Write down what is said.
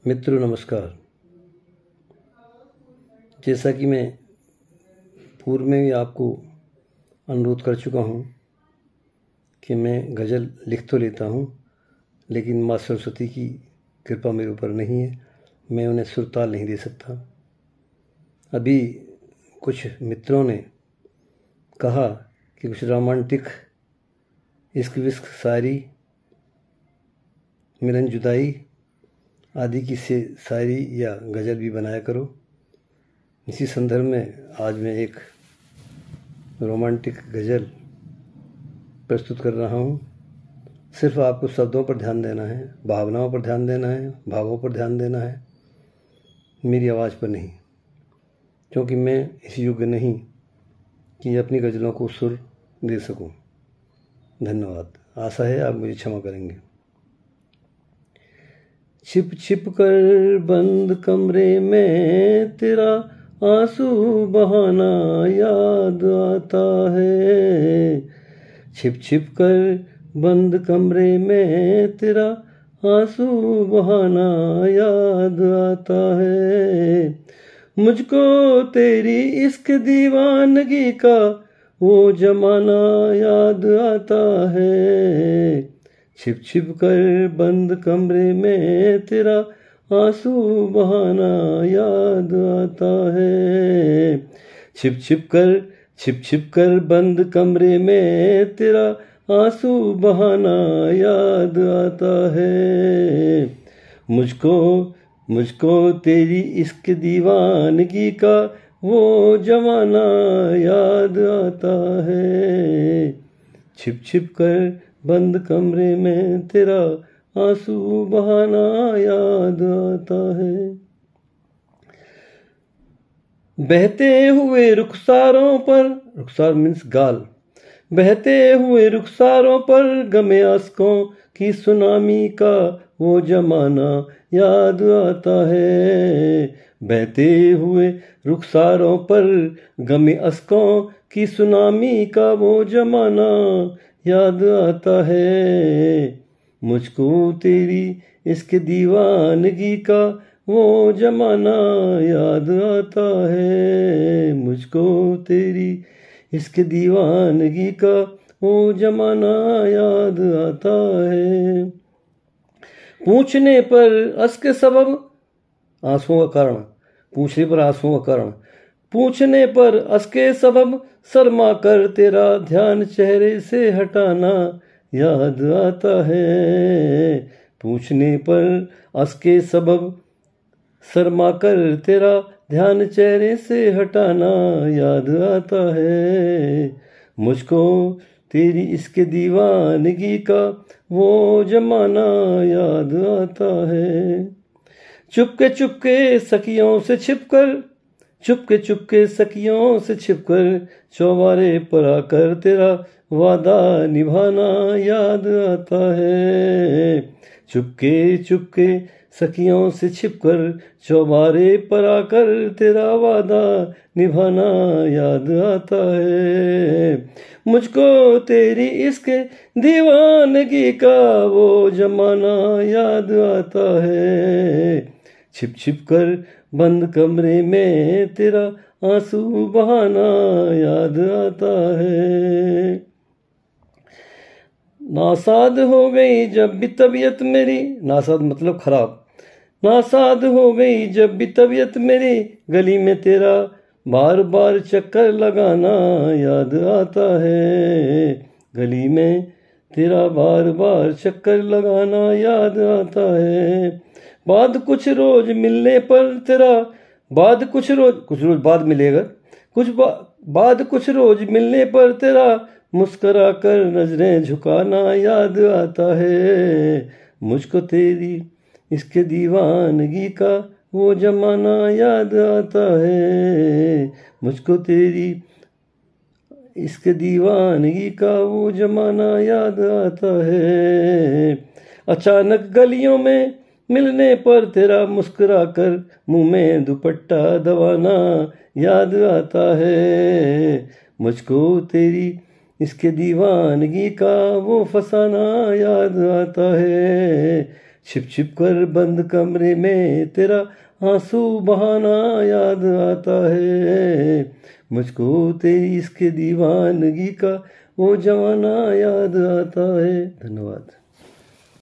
मित्रों नमस्कार। जैसा कि मैं पूर्व में भी आपको अनुरोध कर चुका हूँ कि मैं गज़ल लिख तो लेता हूँ, लेकिन माँ सरस्वती की कृपा मेरे ऊपर नहीं है, मैं उन्हें सुर ताल नहीं दे सकता। अभी कुछ मित्रों ने कहा कि कुछ रोमांटिक इश्क विश्क शायरी, मिलन जुदाई आदि की से शायरी या गज़ल भी बनाया करो। इसी संदर्भ में आज मैं एक रोमांटिक गज़ल प्रस्तुत कर रहा हूँ। सिर्फ आपको शब्दों पर ध्यान देना है, भावनाओं पर ध्यान देना है, भावों पर ध्यान देना है, मेरी आवाज़ पर नहीं, क्योंकि मैं इस योग्य नहीं कि अपनी गज़लों को सुर दे सकूं। धन्यवाद। आशा है आप मुझे क्षमा करेंगे। छिप छिप कर बंद कमरे में तेरा आंसू बहाना याद आता है। छिप छिप कर बंद कमरे में तेरा आंसू बहाना याद आता है। मुझको तेरी इश्क दीवानगी का वो जमाना याद आता है। छिप छिप कर बंद कमरे में तेरा आंसू बहाना याद आता है। छिप छिप कर बंद कमरे में तेरा आंसू बहाना याद आता है। मुझको तेरी इश्क दीवानगी का वो जमाना याद आता है। छिप छिप कर बंद कमरे में तेरा आंसू बहाना याद आता है। बहते हुए रुखसारों पर, रुखसार मीन्स गाल, बहते हुए रुखसारों पर गमे आंसुओं की सुनामी का वो जमाना याद आता है। बहते हुए रुखसारों पर गमे आंसुओं की सुनामी का वो जमाना याद आता है। मुझको तेरी इसके दीवानगी का वो जमाना याद आता है। मुझको तेरी इसके दीवानगी का वो जमाना याद आता है। पूछने पर असके सबब आंसुओं का कारण, पूछने पर आंसुओं का कारण, पूछने पर असके सबब शर्मा कर तेरा ध्यान चेहरे से हटाना याद आता है। पूछने पर असके सबब शर्मा कर तेरा ध्यान चेहरे से हटाना याद आता है। मुझको तेरी इसके दीवानगी का वो जमाना याद आता है। चुपके चुपके सखियों से छिपकर, चुपके चुपके सखियों से छिपकर चौबारे पर आकर तेरा वादा निभाना याद आता है। चुपके चुपके सखियों से छिपकर चौबारे पर आकर तेरा वादा निभाना याद आता है। मुझको तेरी इसके दीवानगी का वो जमाना याद आता है। छिप छिप कर बंद कमरे में तेरा आंसू बहाना याद आता है। नासाद हो गई जब भी तबीयत मेरी, नासाद मतलब खराब, नासाद हो गई जब भी तबीयत मेरी, गली में तेरा बार बार चक्कर लगाना याद आता है। गली में तेरा बार बार चक्कर लगाना याद आता है। बाद कुछ रोज मिलने पर तेरा, बाद कुछ रोज बाद मिलेगा, बाद कुछ रोज मिलने पर तेरा मुस्कुरा कर नजरें झुकाना याद आता है। मुझको तेरी इसके दीवानगी का वो जमाना याद आता है। मुझको तेरी इसके दीवानगी का वो जमाना याद आता है। अचानक गलियों में मिलने पर तेरा मुस्कुरा कर मुंह में दुपट्टा दबाना याद आता है। मुझको तेरी इसके दीवानगी का वो फसाना याद आता है। छिप छिप कर बंद कमरे में तेरा आंसू बहाना याद आता है। मुझको तेरी इसके दीवानगी का वो जमाना याद आता है। धन्यवाद।